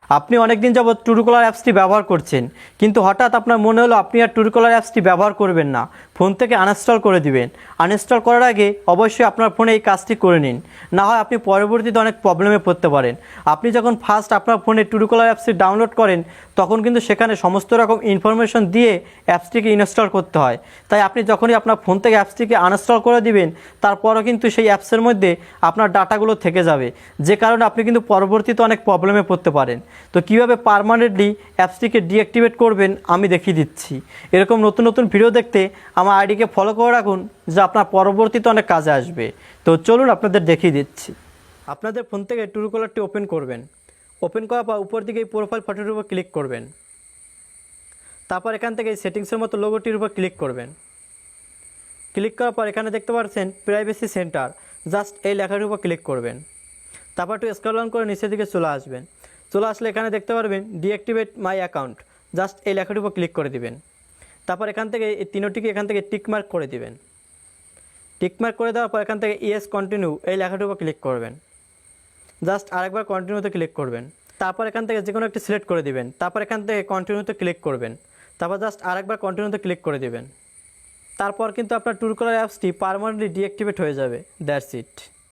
আপনি অনেকদিন যাবৎ ট্রুকলার অ্যাপসটি ব্যবহার করছেন, কিন্তু হঠাৎ আপনার মনে হলো আপনি আর ট্রুকলার অ্যাপসটি ব্যবহার করবেন না, ফোন থেকে আনইনস্টল করে দিবেন। আনইনস্টল করার আগে অবশ্যই আপনার ফোনে এই কাজটি করে নিন, না হয় আপনি পরবর্তীতে অনেক প্রবলেমে পড়তে পারেন। আপনি যখন ফার্স্ট আপনার ফোনে ট্রুকলার অ্যাপসটি ডাউনলোড করেন, তখন কিন্তু সেখানে সমস্ত রকম ইনফরমেশন দিয়ে অ্যাপসটিকে ইনস্টল করতে হয়। তাই আপনি যখনই আপনার ফোন থেকে অ্যাপসটিকে আনইনস্টল করে দিবেন, তারপরও কিন্তু সেই অ্যাপসের মধ্যে আপনার ডাটাগুলো থেকে যাবে, যে কারণে আপনি কিন্তু পরবর্তীতে অনেক প্রবলেমে পড়তে পারেন। তো কীভাবে পার্মানেন্টলি অ্যাপসটিকে ডিঅ্যাক্টিভেট করবেন আমি দেখিয়ে দিচ্ছি। এরকম নতুন নতুন ভিডিও দেখতে আমার আইডিকে ফলো করে রাখুন, যা আপনার পরবর্তীতে অনেক কাজে আসবে। তো চলুন আপনাদের দেখিয়ে দিচ্ছি। আপনাদের ফোন থেকে ট্রুকলারটি ওপেন করবেন। ওপেন করার পর উপর দিকে এই প্রোফাইল ফটোটির উপর ক্লিক করবেন। তারপর এখান থেকে এই সেটিংসের মতো লোগোটির উপর ক্লিক করবেন। ক্লিক করার পর এখানে দেখতে পাচ্ছেন প্রাইভেসি সেন্টার, জাস্ট এই লেখাটির উপর ক্লিক করবেন। তারপর একটু স্ক্রল ডাউন করে নিচের দিকে চলে আসবেন। চলে আসলে এখানে দেখতে পারবেন ডিঅ্যাক্টিভেট মাই অ্যাকাউন্ট, জাস্ট এই লেখাটির উপর ক্লিক করে দিবেন। তারপর এখান থেকে এই তিনটিকে এখান থেকে টিকমার্ক করে দিবেন। টিকমার্ক করে দেওয়ার পর এখান থেকে ইয়েস কন্টিনিউ এই লেখাটির উপর ক্লিক করবেন। জাস্ট আরেকবার কন্টিনিউতে ক্লিক করবেন। তারপর এখান থেকে যে কোনো একটি সিলেক্ট করে দিবেন। তারপর এখান থেকে কন্টিনিউতে ক্লিক করবেন। তারপর জাস্ট আরেকবার কন্টিনিউতে ক্লিক করে দিবেন। তারপর কিন্তু আপনার ট্রুকলার অ্যাপসটি পার্মানেন্টলি ডিঅ্যাক্টিভেট হয়ে যাবে। That's it.